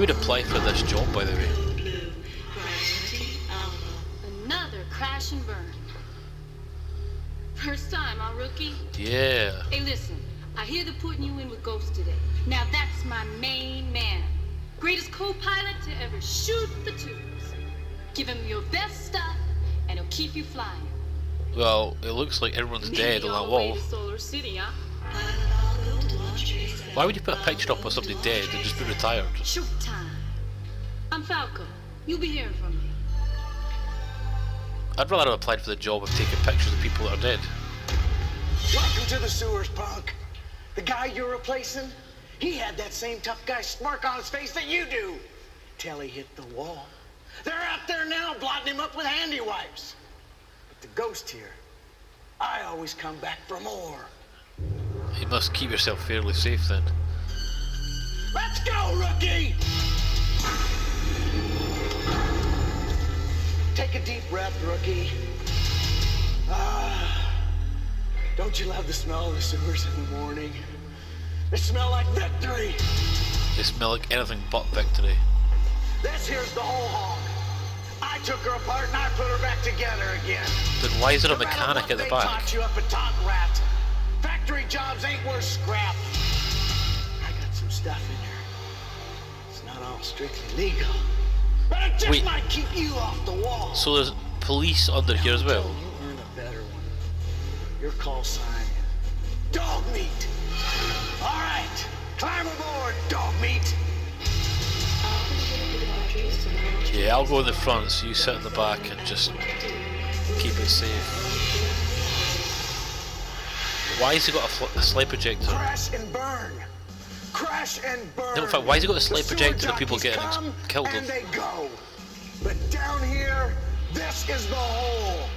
would apply for this job, by the way? Another crash and burn. First time, huh, rookie? Yeah. Hey, listen. I hear they're putting you in with Ghost today. Now that's my main man. Greatest co-pilot to ever shoot the tubes. Give him your best stuff, and he'll keep you flying. Well, it looks like everyone's dead on that wall. Solar City, huh? Why would you put a picture up of somebody dead and just be retired? Shoot time. I'm Falco. You'll be hearing from me. I'd rather have applied for the job of taking pictures of people that are dead. Welcome to the sewers, punk. The guy you're replacing, he had that same tough guy smirk on his face that you do. Till he hit the wall. They're out there now blotting him up with handy wipes. But the Ghost here, I always come back for more. You must keep yourself fairly safe then. Let's go, rookie! Take a deep breath, rookie. Don't you love the smell of the sewers in the morning? They smell like victory. They smell like anything but victory. This here's the whole hog. I took her apart and I put her back together again. Then why is there a mechanic at the back? Taught you up at Tot Rat. Factory jobs ain't worth scrap. I got some stuff in here. It's not all strictly legal, but it just might keep you off the wall. So there's police under here as well? You earn a better one. Your call sign, Dog Meat. All right, climb aboard, Dog Meat. Yeah, I'll go in the front, so you sit in the back and just keep it safe. Why has he got a slide projector? Crash and burn. Crash and burn. No, in fact, why has he got a slide projector of people getting killed? And they go. But down here, this is the hole.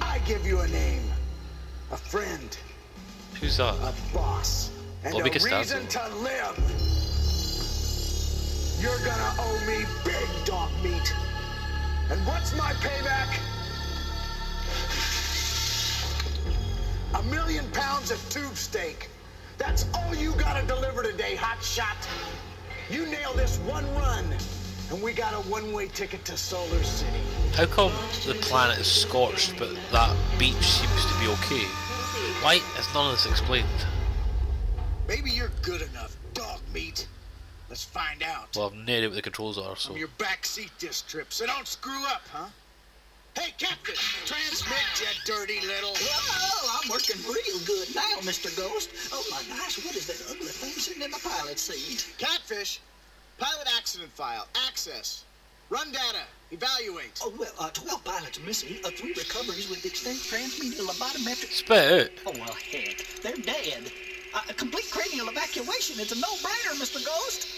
I give you a name, a friend, Who's that? a boss, and Bobby a Costanzo. reason to live. You're gonna owe me big, Dog Meat. And what's my payback? 1 million pounds of tube steak. That's all you gotta deliver today, hot shot. You nail this one run, and we got a one-way ticket to Solar City. How come the planet is scorched, but that beach seems to be okay? Why is none of this explained? Maybe you're good enough, Dog Meat. Let's find out. Well, I've no idea what the controls are, so... From your back seat this trip, so don't screw up, huh? Hey, Captain, transmit, you dirty little... Whoa, I'm working real good now, Mr. Ghost. Oh my gosh, what is that ugly thing sitting in the pilot seat? Catfish, pilot accident file, access. Run data, evaluate. Oh, well, 12 pilots missing, 3 recoveries with extinct transmedia lobotometric... Spit it out. Oh, well, heck, they're dead. A complete cranial evacuation, it's a no-brainer, Mr. Ghost.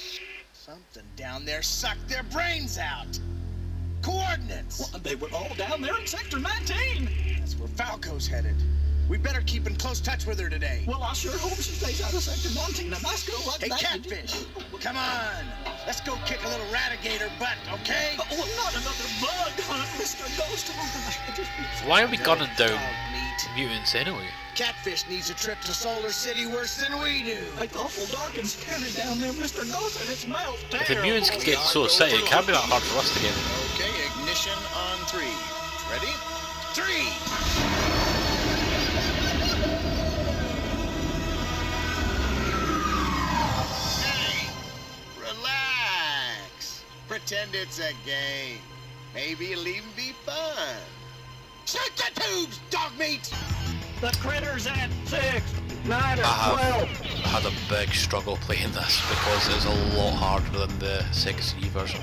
Something down there sucked their brains out. Coordinates. Well, they were all down there in Sector 19. That's where Falco's headed. We better keep in close touch with her today. Well, I sure hope she stays out of Sector 19. A nice girl like Hey, that. Catfish, come on. Let's go kick a little ratigator butt, okay? Oh, not another bug hunt, Mr. Ghost. Oh, gosh, I just... Why are we gunning down Dog meat. mutants anyway? Catfish needs a trip to Solar City worse than we do. It's awful dark and scary down there, Mr. Ghost, and it smells If the terrible. mutants can get to Solar City, it can't be that hard for us to get them. Okay, ignition on 3. Ready? 3! Hey, relax. Pretend it's a game. Maybe it'll even be fun. Shoot the tubes, Dog Meat! The critter's at 6, 9, or I 12. had a big struggle playing this because it's a lot harder than the Sega CD version.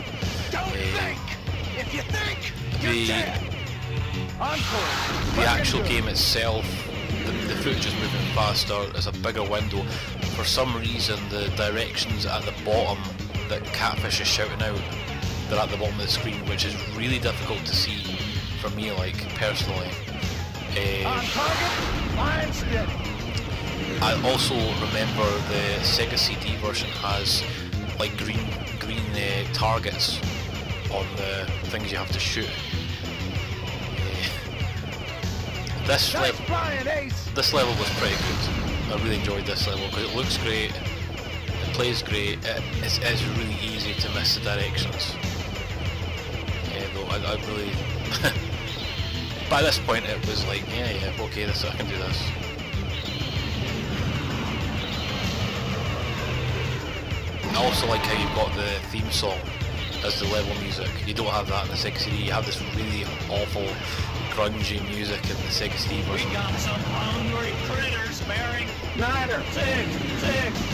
Don't think! If you think, The, you're dead! Encore! the actual game itself, the footage is moving faster, it's a bigger window. For some reason the directions at the bottom that Catfish is shouting out, they're at the bottom of the screen, which is really difficult to see for me, like, personally. On target, line steady. I also remember the Sega CD version has like green targets on the things you have to shoot. This level was pretty good. I really enjoyed this level because it looks great. plays great. It's really easy to miss the directions. Though I really... by this point it was like, yeah, okay, I can do this. I also like how you've got the theme song as the level music. You don't have that in the Sega CD. You have this really awful, grungy music in the Sega CD version. We got some hungry critters, Barry. Snyder, 6.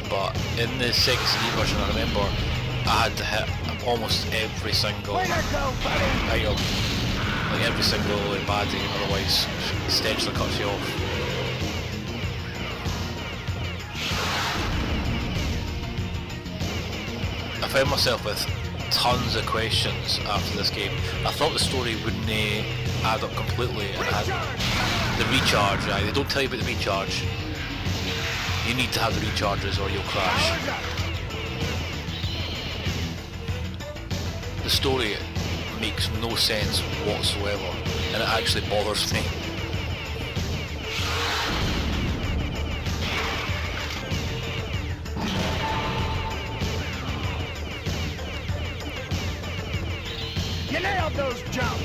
But in the Sega CD version, I remember I had to hit almost every single item, like every single baddie, otherwise Stetchler cuts you off. I found myself with tons of questions after this game. I thought the story wouldn't add up completely, and I had the recharge. Right? They don't tell you about the recharge. You need to have the recharges or you'll crash. The story makes no sense whatsoever, and it actually bothers me. You nailed those jumps!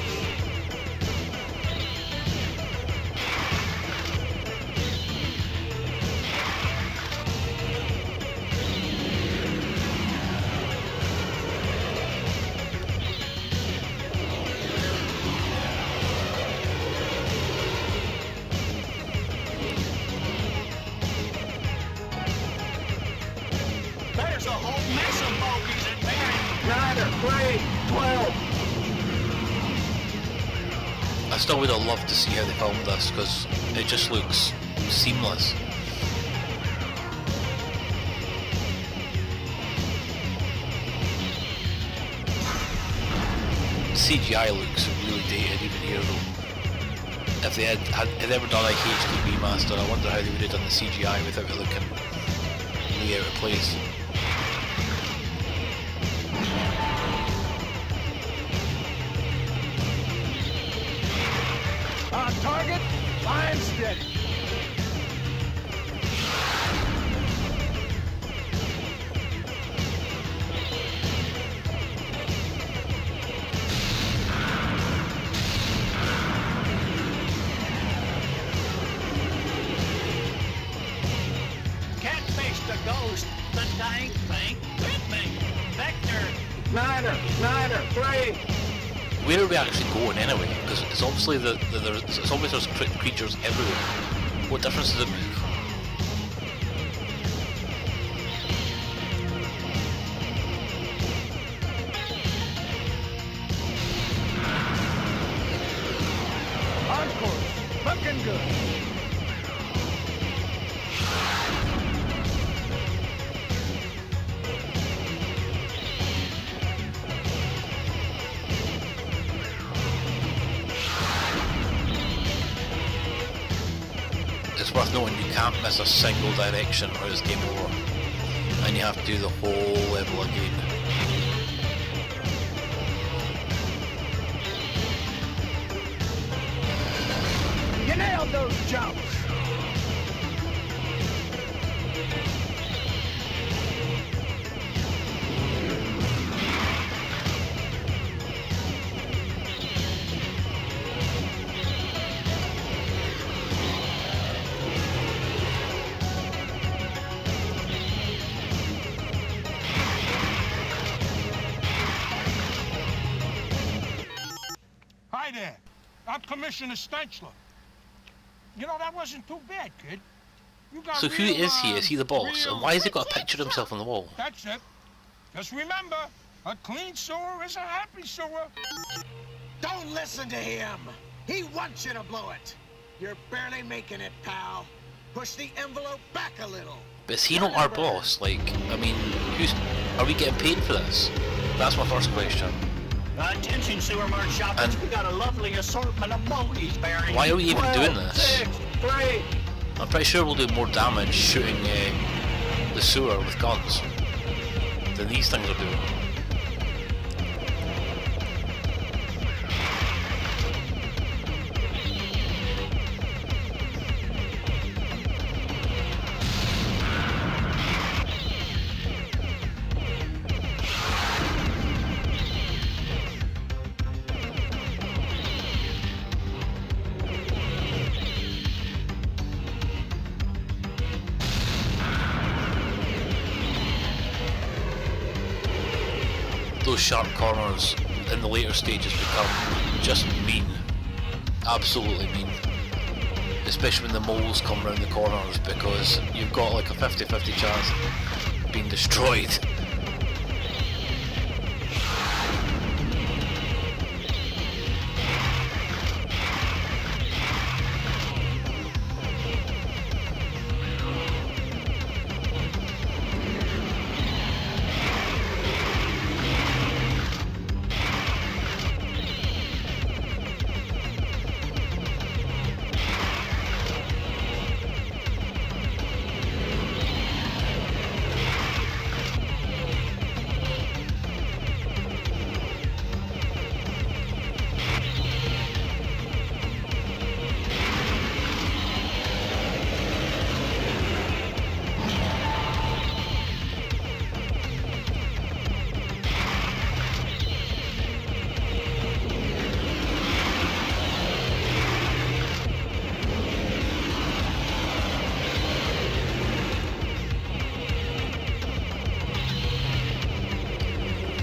There's a whole mess of bogeys in Barry. 12. I still would have loved to see how they filmed this, because it just looks seamless. CGI looks really dated even here though. If they had ever done like HD remaster, I wonder how they would have done the CGI without it looking really out of place. On target, flying steady. Catfish the ghost. The dang thing bit me. Vector. Snyder, 3. Where are we actually going anyway? Because it's obviously it's obvious there's creatures everywhere. What difference does it make? On course, looking good. It's worth noting you can't miss a single direction or it's game over. And you have to do the whole level again. You nailed those jumps. Hi there. I'm Commissioner Stenchler. You know, that wasn't too bad, kid. You got So who real, is he? Is he the boss? real- And why has he got a picture of himself on the wall? That's it. Just remember, a clean sewer is a happy sewer. Don't listen to him. He wants you to blow it. You're barely making it, pal. Push the envelope back a little. But is he not our boss? Like, I mean, are we getting paid for this? That's my first question. Attention, sewer mart shoppers. And- We got a lovely assortment of bogeys, Barry. Why are we even 12, doing this? 6, 3. I'm pretty sure we'll do more damage shooting the sewer with guns than these things are doing. those sharp corners in the later stages become just mean. Absolutely mean. Especially when the moles come around the corners, because you've got like a 50-50 chance of being destroyed.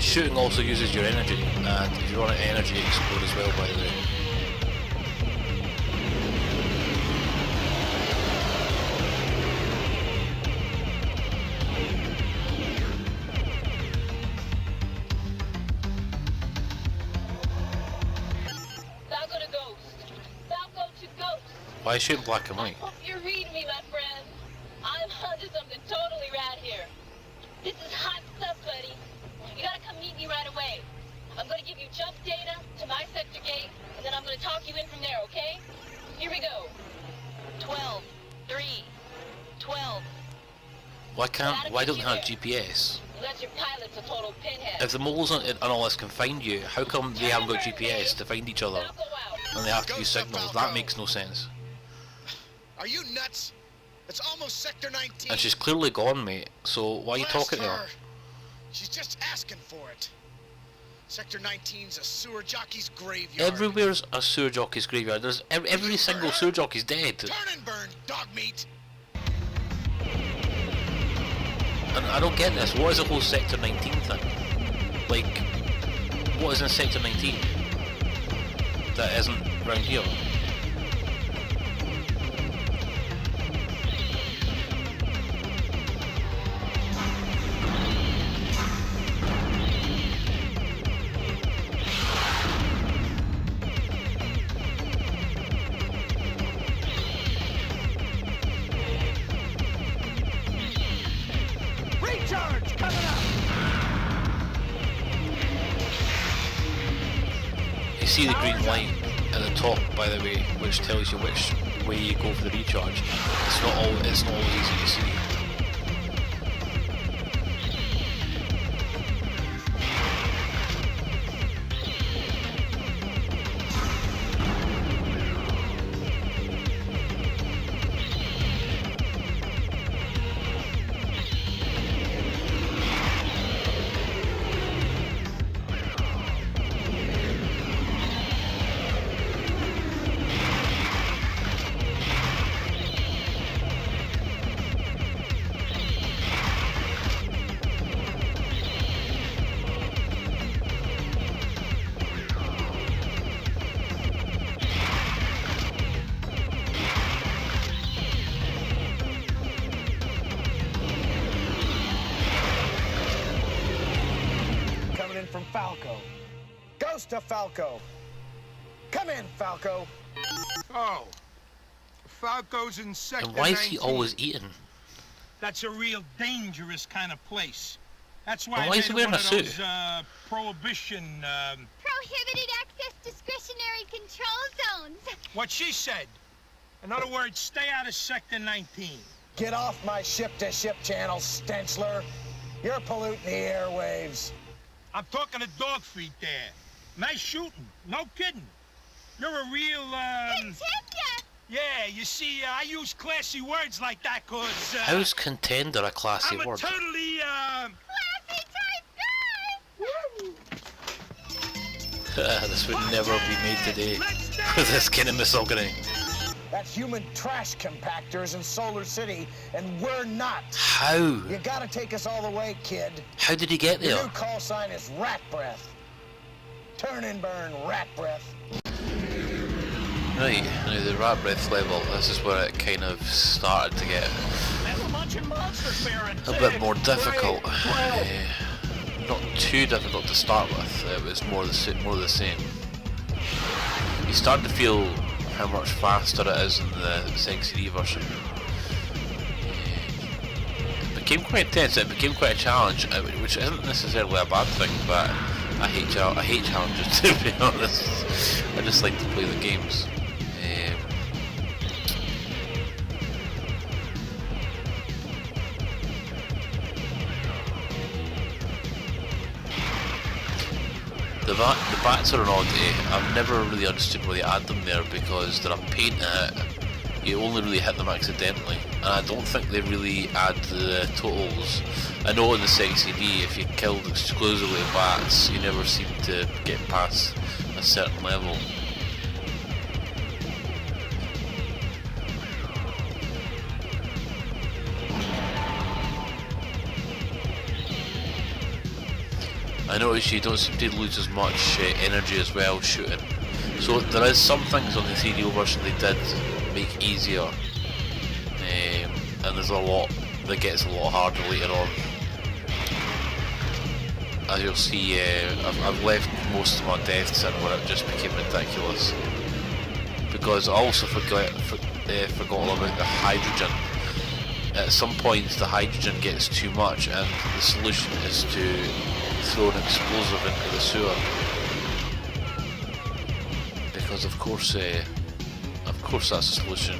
Shooting also uses your energy, and if you run out of energy, you explode as well, by the way. Falco to Ghost. Falco to Ghost. Why is shooting black and white? Hope you're reading me, my friend. I'm onto something totally rad here. This is hot stuff, buddy. You gotta come meet me right away. I'm gonna give you jump data to my sector gate, and then I'm gonna talk you in from there, okay? Here we go. 12, 3, 12. Why don't they have GPS? Unless your pilot's a total pinhead. If the moles and all this can find you, how come they haven't got GPS to find each other? Falco out. And they have to use signals? That makes no sense. Are you nuts? It's almost Sector 19. And she's clearly gone, mate, so why are you talking to her? She's just asking for it. Sector 19's a sewer jockey's graveyard. Everywhere's a sewer jockey's graveyard. There's every single sewer jockey's dead. Turn and burn, dog meat. And I don't get this. What is the whole Sector 19 thing? Like, what is in Sector 19 that isn't around here? Recharge coming up! You see the green light at the top, by the way, which tells you which way you go for the recharge. It's not always easy to see. Coming in from Falco. Ghost to Falco. Come in, Falco. Oh. Falco's in Sector And why is he 19. always eating? That's a real dangerous kind of place. That's why And I why made is he it wearing one a of suit? those, prohibition, Prohibited access discretionary control zones. what she said. In other words, stay out of Sector 19. Get off my ship-to-ship channel, Stenchler. You're polluting the airwaves. I'm talking to Dogfeet there. Nice shooting. No kidding. You're a real, Contender! Yeah, you see, I use classy words like that cause, How's contender a classy I'm a word? totally, Classy type guy! This would never be made today let's with this kind of misogyny. That's human trash compactors in Solar City, and we're not. How? You gotta take us all the way, kid. How did he get Your there? new call sign is Rat Breath. Turn and burn, Rat Breath. Right, now the rat breath level, this is where it kind of started to get a bit more difficult. Not too difficult to start with, it was more the same. You start to feel how much faster it is in the Sega CD version. It became quite intense, it became quite a challenge, which isn't necessarily a bad thing, but I hate challenges, to be honest. I just like to play the games. The bats are an oddity. I've never really understood why they add them there, because they're a pain to hit. You only really hit them accidentally, and I don't think they really add the totals. I know in the Sega CD, if you killed exclusively bats, you never seem to get past a certain level. I noticed you don't seem to lose as much energy as well shooting. So there is some things on the 3DO version they did make easier, and there's a lot that gets a lot harder later on. As you'll see, I've left most of my deaths in where it just became ridiculous. Because I also forgot about the hydrogen. At some points the hydrogen gets too much, and the solution is to throw an explosive into the sewer. Because of course that's a solution.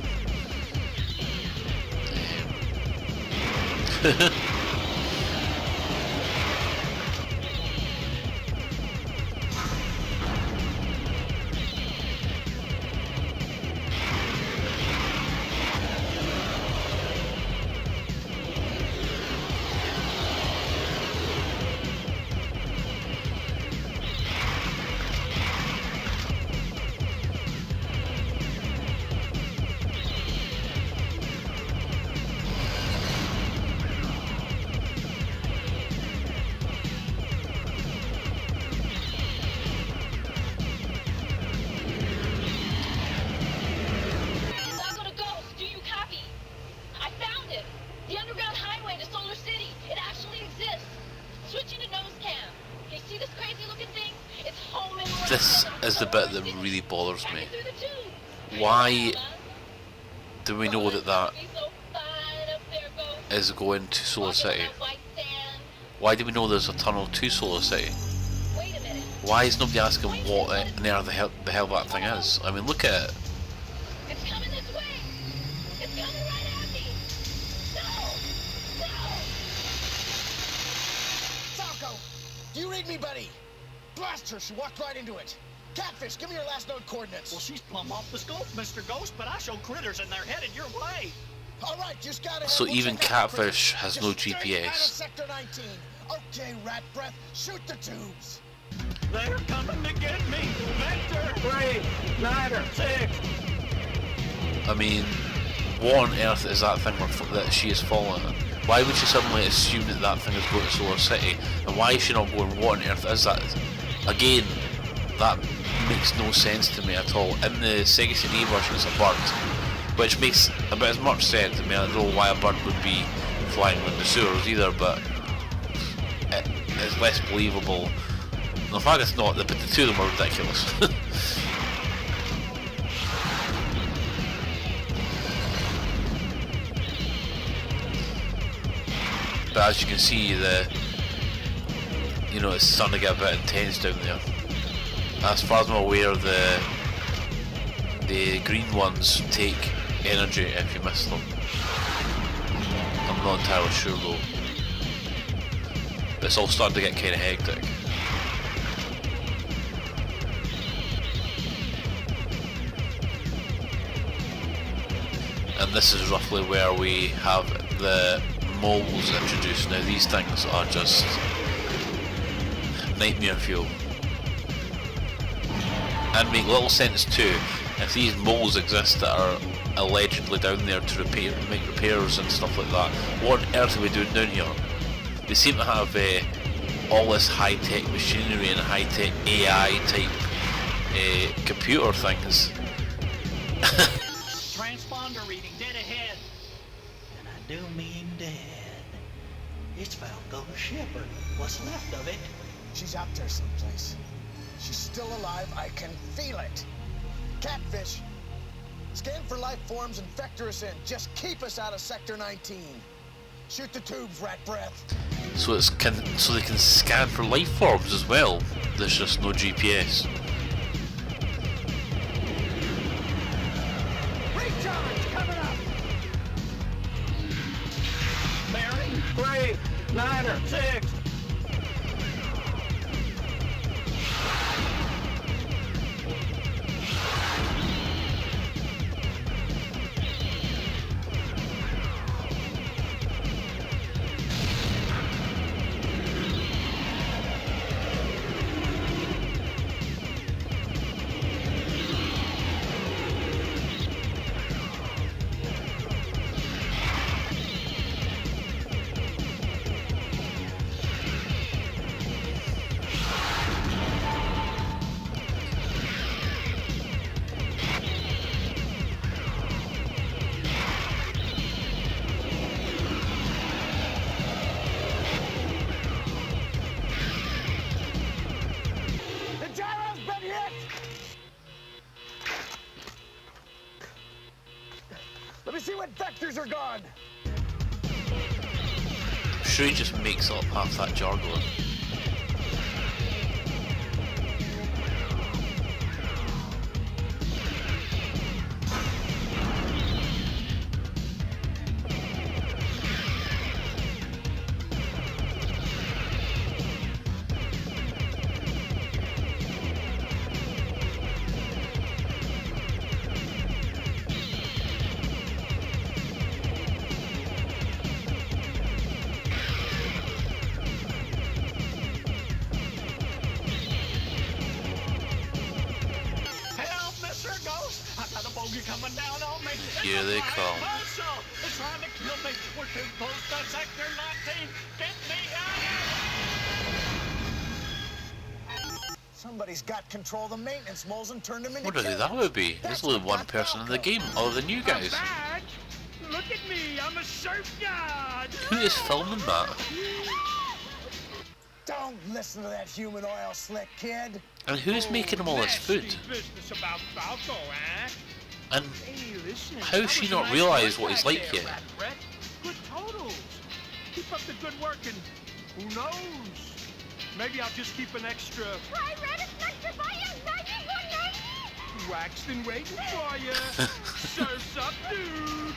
This is the bit that really bothers me. Why do we know that is going to Solar City? Why do we know there's a tunnel to Solar City? Why is nobody asking what on earth the hell that thing is? I mean, look at it. It's coming this way. It's coming right at me. No! Falco, do you read me, buddy? Blast her, she walked right into it. Catfish, give me your last known coordinates. Well, she's plumb off the scope, Mr. Ghost, but I show critters and they're headed your way. All right, just got it. So even Catfish has no GPS. Sector 19. Okay, Rat Breath, shoot the tubes. They're coming to get me. Vector 3, Snyder 6. I mean, what on earth is that thing that she is following? Why would she suddenly assume that thing is going to Solar City? And why is she not going, what on earth is that? Again, that makes no sense to me at all. In the Sega CD version it's a bird, which makes about as much sense. I mean, I don't know why a bird would be flying in the sewers either, but it's less believable. In fact it's not, but the two of them are ridiculous. But as you can see, it's starting to get a bit intense down there. As far as I'm aware, the green ones take energy if you miss them. I'm not entirely sure though. But it's all starting to get kind of hectic. And this is roughly where we have the moles introduced. Now these things are just nightmare fuel. And make little sense too, if these moles exist that are allegedly down there to make repairs and stuff like that. What on earth are we doing down here? They seem to have all this high-tech machinery and high-tech AI type computer things. Transponder reading dead ahead. And I do mean dead. It's Falco's Shepherd. What's left of it? She's out there someplace. She's still alive. I can feel it. Catfish. Scan for life forms and vector us in. Just keep us out of Sector 19. Shoot the tubes, rat breath. So so they can scan for life forms as well. There's just no GPS. Recharge coming up. Mary, 3, 9, 6. Let me see what vectors are gone. I'm sure he just makes up half that jargon. Coming down on me. Here they come. It's trying to kill me. We're too close to Sector 19. Get me out! Somebody's got control of the maintenance moles and turned them into Wonder who killers. that would be. That's There's only what one got person in the Falco. game, other than you guys. Badge? Look at me, I'm a surf god. Who is filming that? Don't listen to that human oil slick kid. And who's making him all this food? Nasty business about Falco, eh? And Hey, listen. how's she not realised what he's like yet? Good totals. Keep up the good work and who knows? Maybe I'll just keep an extra Hi, Red, it's nice to buy you 91.90. waxed and waiting for you. Surf's up, dude.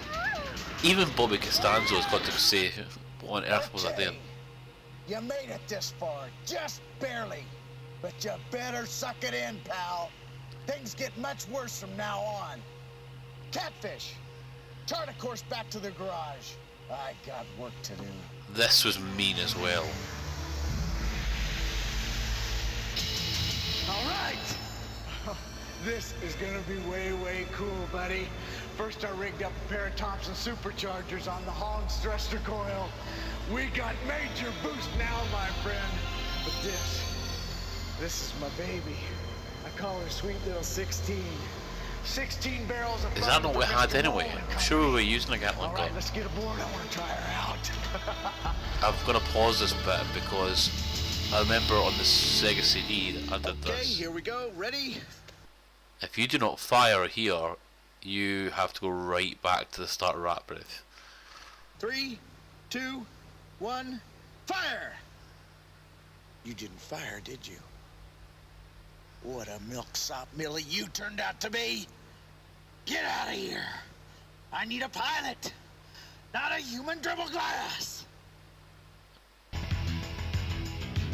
even Bobby Costanzo's got to say, what on earth was that there? Okay. You made it this far, just barely. But you better suck it in, pal. Things get much worse from now on. Catfish, chart a course back to the garage. I got work to do. This was mean as well. All right. This is gonna be way, way cool, buddy. First, I rigged up a pair of Thompson superchargers on the Hollins thruster coil. We got major boost now, my friend. But this is my baby. I call her sweet little 16. 16 barrels of Is that fun not what we for had Mr. anyway? Mullen. I'm sure we were using a Gatling All gun. right, let's get aboard. I want to try her out. I've got to pause this bit because I remember on the Sega CD that I did Okay, this. here we go. Ready? If you do not fire here, you have to go right back to the start of Rat Breath. 3, 2, 1, fire! You didn't fire, did you? What a milksop Millie you turned out to be! Get out of here! I need a pilot, not a human dribble glass!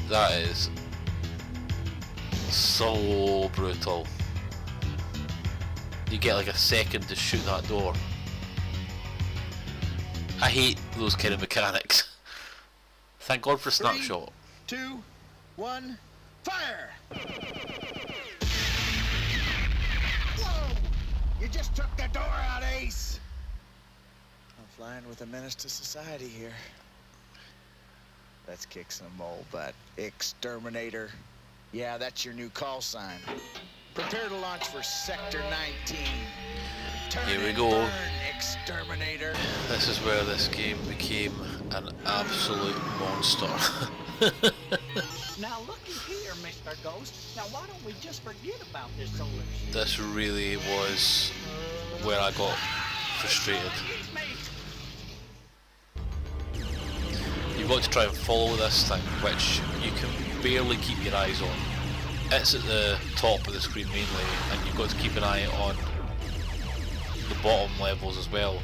That is so brutal. You get like a second to shoot that door. I hate those kind of mechanics. Thank God for 3, Snapshot. 2, 1, fire! Whoa! You just took the door out, Ace. sign with a menace to society here. Let's kick some mole butt. Exterminator. Yeah, that's your new call sign. Prepare to launch for Sector 19. Turn Here we and go. burn, Exterminator. This is where this game became an absolute monster. Now looky here, Mr. Ghost. Now why don't we just forget about this solar shit? This really was where I got frustrated. You've got to try and follow this thing, which you can barely keep your eyes on. It's at the top of the screen mainly, and you've got to keep an eye on the bottom levels as well.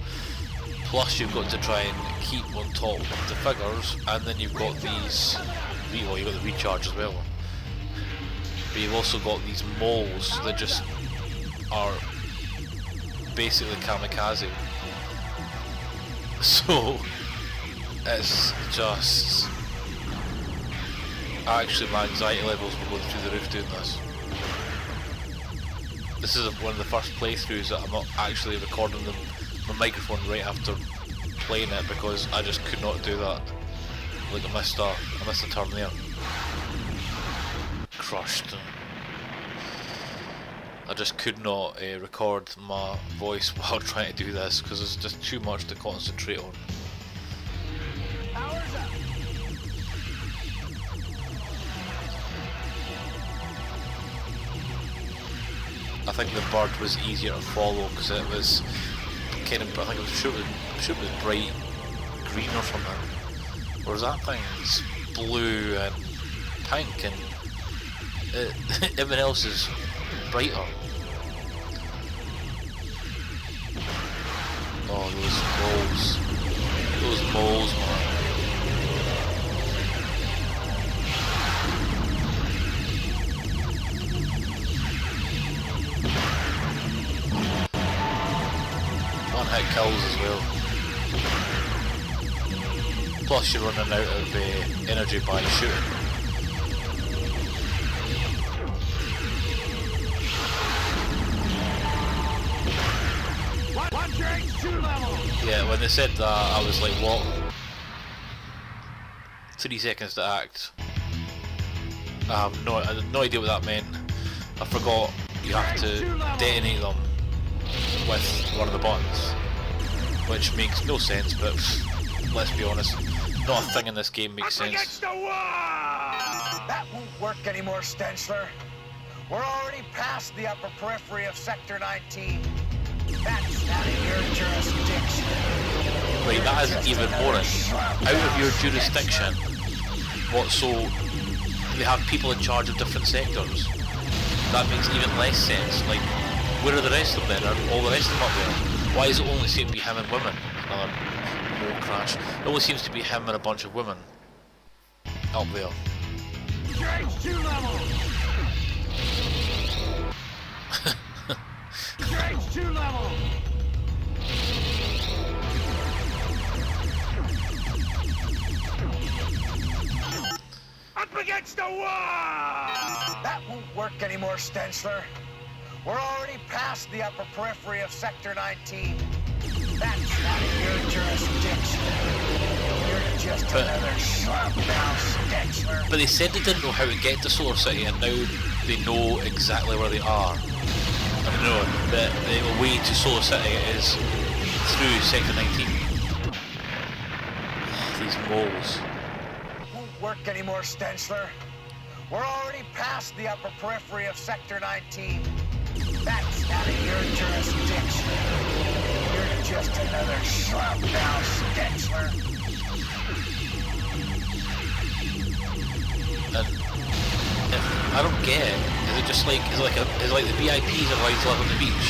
Plus you've got to try and keep on top of the figures, and then you've got these, well, you've got the recharge as well. But you've also got these moles that just are basically kamikaze. So it's just, actually my anxiety levels were going through the roof doing this. This is one of the first playthroughs that I'm not actually recording my microphone right after playing it, because I just could not do that. Like I missed a turn there. Crushed. I just could not record my voice while trying to do this, because it's just too much to concentrate on. Power's up. I think the bird was easier to follow because it was kind of, I think it was sure it was bright green or something. Whereas that thing's blue and pink, and everything else is brighter. Oh, those moles, man. One hit kills as well. Plus you're running out of energy by shooting. Watch your H2 level! Yeah, when they said that, I was like, what? 3 seconds to act. I have no idea what that meant. I forgot you have to detonate them with one of the buttons, which makes no sense, but let's be honest, not a thing in this game makes sense. That won't work anymore, Stenchler. We're already past the upper periphery of Sector 19. That's out of your jurisdiction. Right, that isn't even boring. Out of your jurisdiction. What, so they have people in charge of different sectors? That makes even less sense. Like, where are the rest of them then? Are all the rest of them up there? Why is it only seem to be him and women? Another mole crash. It only seems to be him and a bunch of women up there. Your H2 level! Your H2 level! Up against the wall! That won't work anymore, Stenchler. We're already past the upper periphery of Sector 19. That's out of your jurisdiction. You're just another schlub now, Stenchler. But they said they didn't know how to get to Solar City, and now they know exactly where they are. I know that the way to Solar City is through Sector 19. These moles. Won't work anymore, Stenchler. We're already past the upper periphery of Sector 19. That's out of your jurisdiction. You're just another schlub now, Stenchler. And I don't get it. Is it just like, is it like the VIPs are allowed to live on the beach?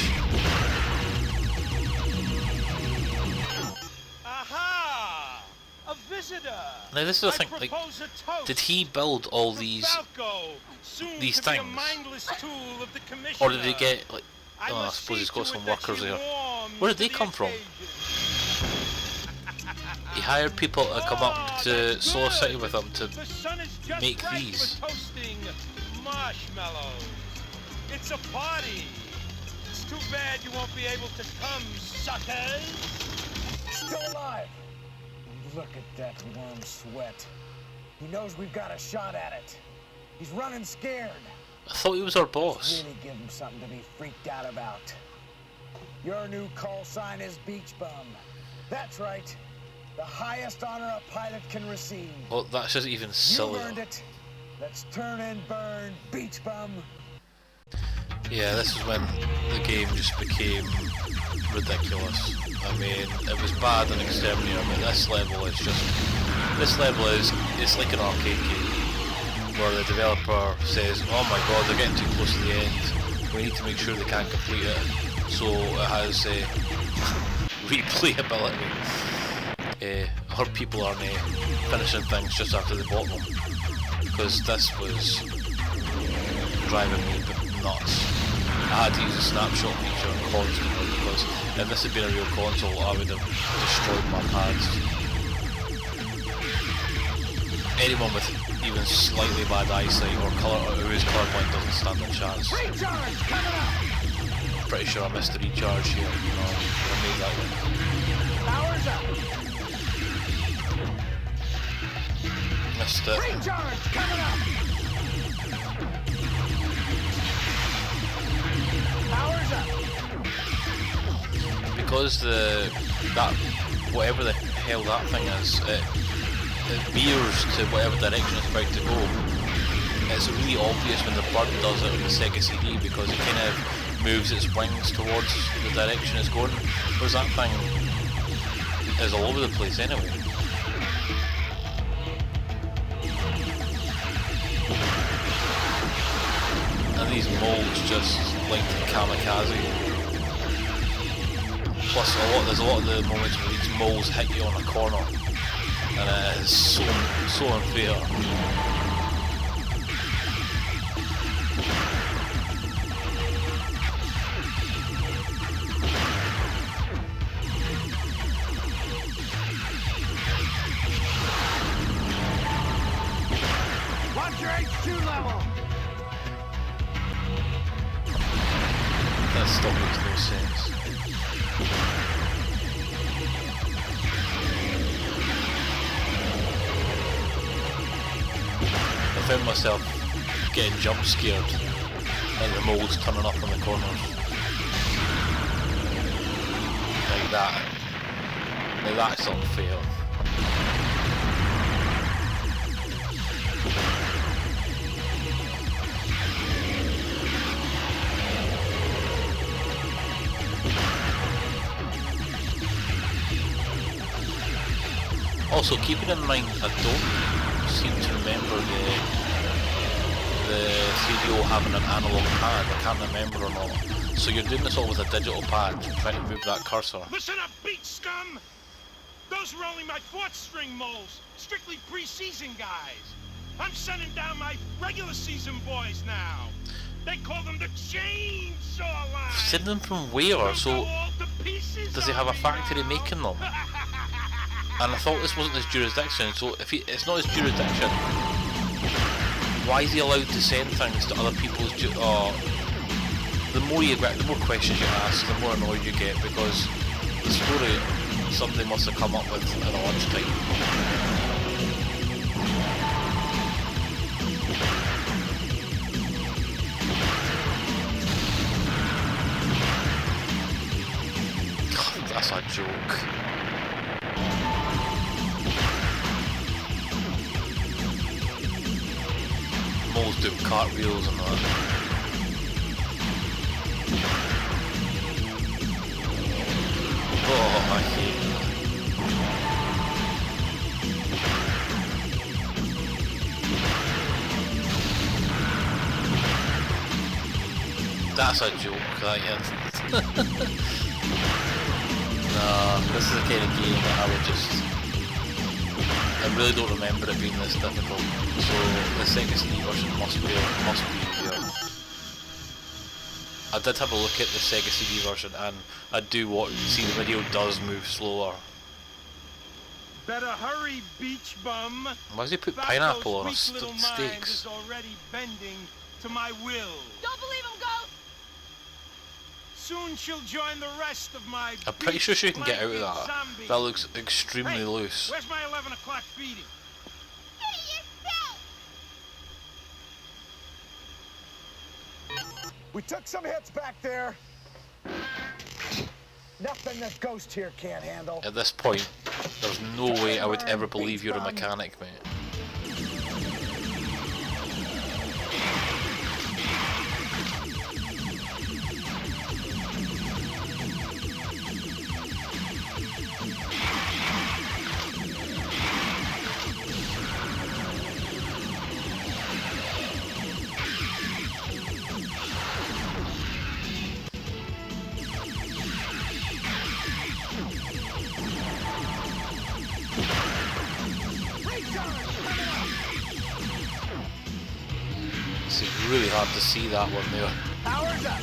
Aha! A visitor! Now this is the thing, like, did he build all these things? Or did he get, like, oh, I suppose he's got some workers there. Where did they come from? He hired people to come up to Solar City with him to make these. Marshmallows. It's a party. It's too bad you won't be able to come, suckers. still alive. Look at that warm sweat. He knows we've got a shot at it. He's running scared. I thought he was our boss. Really give him something to be freaked out about. Your new call sign is Beach Bum. That's right. The highest honor a pilot can receive. Well, that's just even silly. You've earned it. Let's turn and burn, Beach Bum. Yeah, this is when the game just became ridiculous. I mean, it was bad in Exterminator, but this level is it's like an arcade game where the developer says, oh my god, they're getting too close to the end, we need to make sure they can't complete it, so it has replayability. Her people aren't finishing things just after they bought them, because this was driving me nuts. I had to use a snapshot feature constantly, because if this had been a real console I would have destroyed my pads. Anyone with even slightly bad eyesight or whose colourblind doesn't stand a chance. Recharge coming up. Pretty sure I missed the recharge here, I made that one. Power's up. Missed it. Recharge coming up. Power's up. Because whatever the hell that thing is, it veers to whatever direction it's about to go. It's really obvious when the bird does it on the Sega CD, because it kind of moves its wings towards the direction it's going, whereas that thing is all over the place anyway. And these molds just like kamikaze. Plus there's a lot of the moments where these moles hit you on a corner, and it is so unfair. Watch your H2 level. That still makes no sense. I found myself getting jump scared at the moles turning up in the corners. Like that. Now that's unfair. Also, keeping in mind, I don't seem to remember the 3DO having an analog pad. I can't remember or not. So you're doing this all with a digital pad, trying to move that cursor. Listen up, beach scum! Those were only my fourth-string moles, strictly pre-season guys. I'm sending down my regular season boys now. They call them the Chainsaw Line. Send them from where? So does he have a factory making them? And I thought this wasn't his jurisdiction, so if it's not his jurisdiction, why is he allowed to send things to other people's the more questions you ask, the more annoyed you get, because the story somebody must have come up with at a lunchtime. God, that's a joke. Moles doing cartwheels and that. Oh, I hate that. That's a joke, that is. Nah, this is the kind of game that I would just... I really don't remember it being this difficult, so the Sega CD version must be here. I did have a look at the Sega CD version, and I do see the video does move slower. Better hurry, beach bum. Why does he put pineapple on his steaks? Is already bending to my will. Don't believe him, Ghost! Soon she'll join the rest of my. I'm pretty sure she can get out of that. Zombie. That looks extremely Hey, loose. Where's my 11 o'clock feeding? We took some hits back there. Nothing that Ghost here can't handle. At this point, there's no way I would ever believe you're a mechanic, mate. It's really hard to see that one there. Power's up.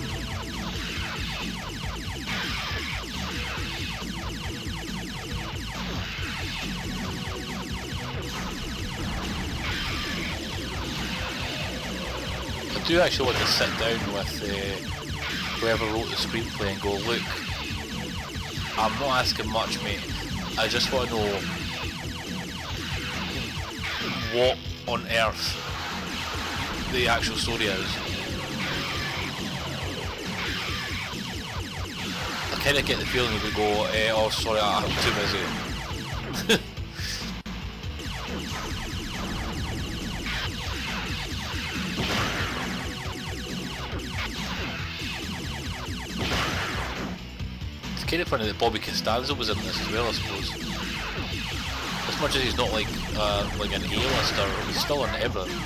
I do actually want to sit down with whoever wrote the screenplay and go, look, I'm not asking much, mate. I just want to know what on earth the actual story is. I kind of get the feeling that we go, oh sorry, I'm too busy. It's kind of funny that Bobby Costanzo was in this as well, I suppose. As much as he's not like an A-lister, he's still in everything.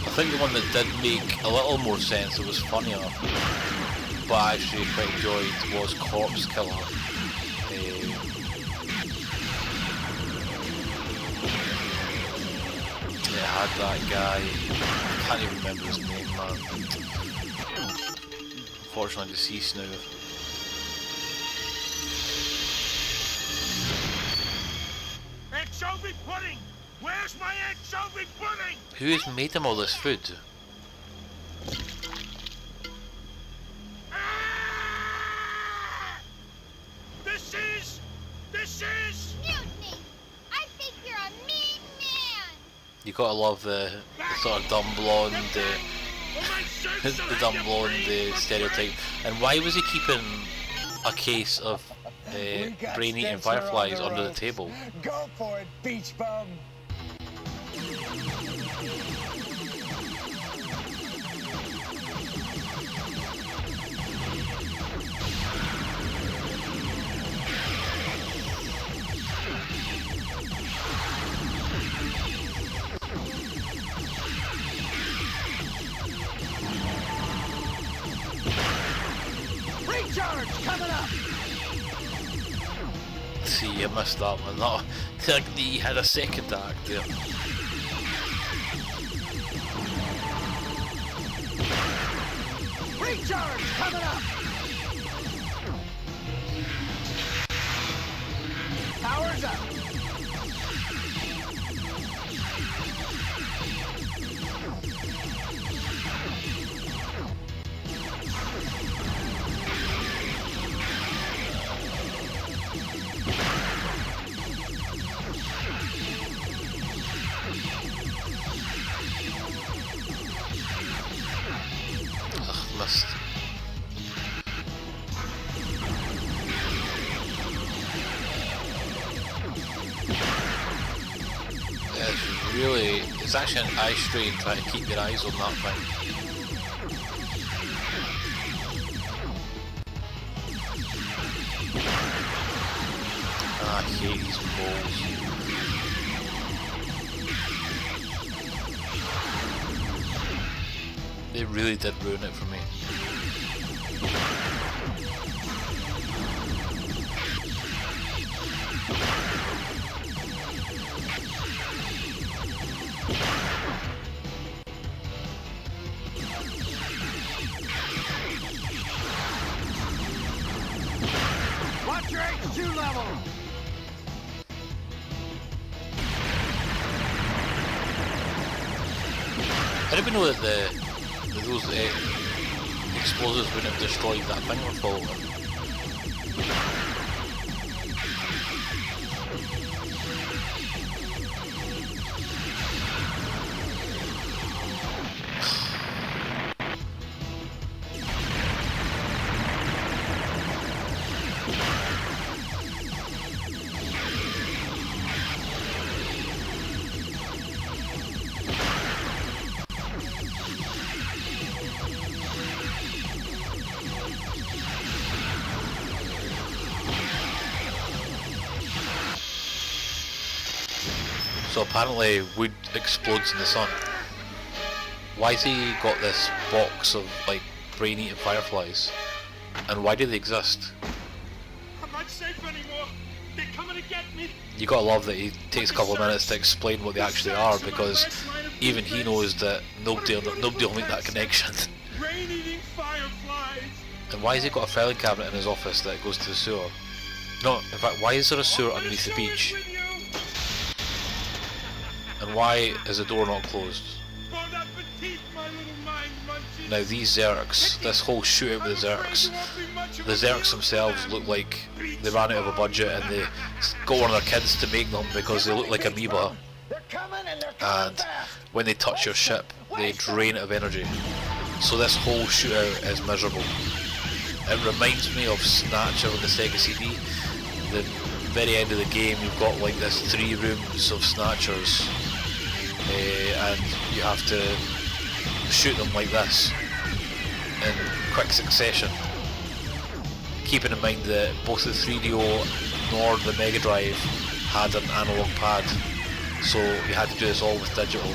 I think the one that did make a little more sense, it was funnier, but I actually quite enjoyed, was Corpse Killer. It had that guy, I can't even remember his name, man. Unfortunately deceased now. Anchovy pudding! Where's my anchovy pudding? Who has made him all this food? Ah! This is Mutiny! I think you're a mean man! You gotta love the sort of dumb blonde, the dumb blonde stereotype. And why was he keeping a case of brain-eating fireflies under the table? Go for it, beach bum. Recharge coming up. See, I missed that one. That, like, he had a second act there. Recharge coming up. Power's up. Ugh, missed. It's actually an eye strain trying to keep your eyes on that thing. I hate these balls. They really did ruin it for me. Watch your H2 level. How do we know that those explosives wouldn't have destroyed that thing we're following? So apparently wood explodes in the sun. Why's he got this box of like brain-eating fireflies? And why do they exist? I'm not safe anymore. They're coming to get me. You gotta love that he takes a couple of minutes to explain what they actually are, because even he knows that nobody will make that connection. Brain-eating fireflies. And why has he got a filing cabinet in his office that goes to the sewer? No, in fact, why is there a sewer underneath the beach? And why is the door not closed? Bon appetit, my little mind munchies. Now these Zerks, this whole shootout with the Zerks themselves look like they ran out of a budget and they got one of their kids to make them because they look like amoeba. They're coming and they're coming And fast. when they touch your ship, they drain it of energy. So this whole shootout is miserable. It reminds me of Snatcher on the Sega CD. The very end of the game, you've got like this 3 rooms of Snatchers, and you have to shoot them like this in quick succession. Keeping in mind that both the 3DO nor the Mega Drive had an analog pad, so you had to do this all with digital.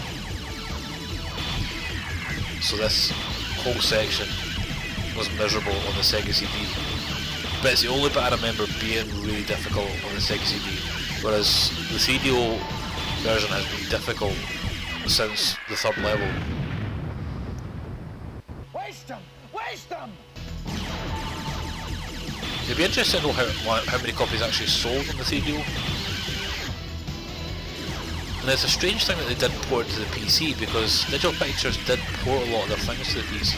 So this whole section was miserable on the Sega CD. But it's the only bit I remember being really difficult on the Sega CD, whereas the 3DO version has been difficult since the 3rd level. Waste them! Waste them! It'd be interesting to know how many copies actually sold on the 3DO. And it's a strange thing that they didn't port it to the PC, because Digital Pictures did port a lot of their things to the PC.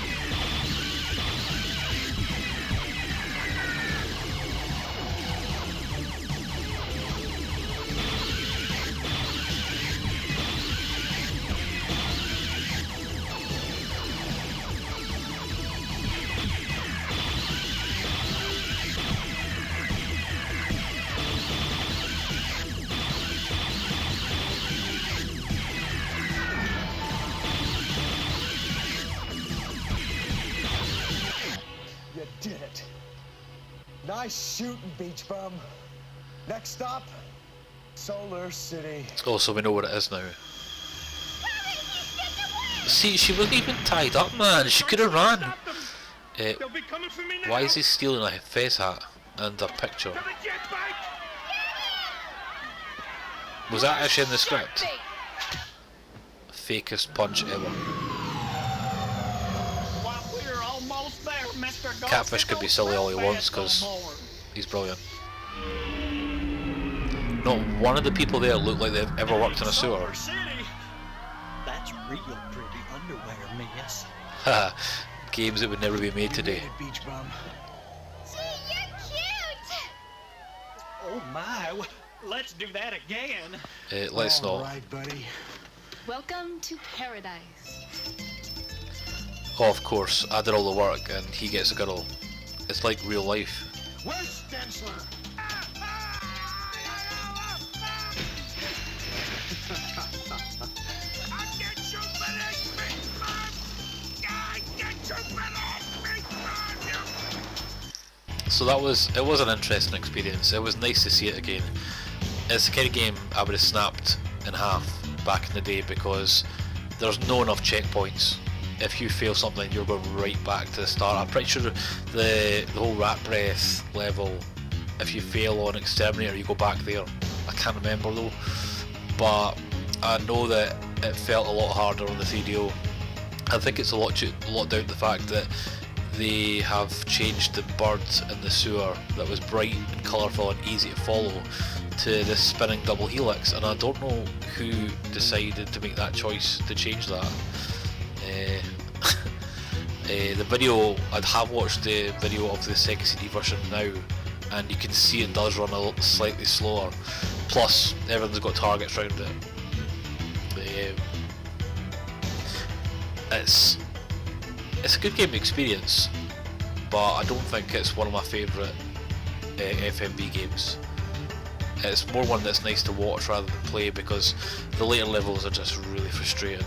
You did it. Nice shooting, Beach Bum. Next stop, Solar City. Oh, so we know what it is now. See, she wasn't even tied up, man. She could have run. Stop them. They'll be coming for me now. Why is he stealing a face hat and a picture? Come a jet bike. Was that actually in the script? Fakest punch ever. Well, we're almost there, Mr. Ghost. Catfish could be silly all he wants because he's brilliant. Not one of the people there look like they've ever worked in a sewer. Solar City. That's real pretty underwear, miss. Haha, games that would never be made today. Beach Bum. Gee, you're cute. Oh my, let's do that again. Let's All not. right, buddy. Welcome to paradise. Oh, of course, I did all the work and he gets a girl. It's like real life. Where's Stensler? I get you for this, Big Bum. I get you for this, Big Bum. So it was an interesting experience. It was nice to see it again. It's the kind of game I would have snapped in half back in the day, because there's no enough checkpoints. If you fail something, you're going right back to the start. I'm pretty sure the whole Rat Breath level, if you fail on Exterminator, you go back there. I can't remember though, but I know that it felt a lot harder on the 3DO. I think it's a lot down to the fact that they have changed the bird in the sewer that was bright and colourful and easy to follow to this spinning double helix, and I don't know who decided to make that choice to change that. The video, I have watched the video of the Sega CD version now, and you can see it does run slightly slower. Plus, everything's got targets around it. It's a good game experience, but I don't think it's one of my favourite FMV games. It's more one that's nice to watch rather than play, because the later levels are just really frustrating.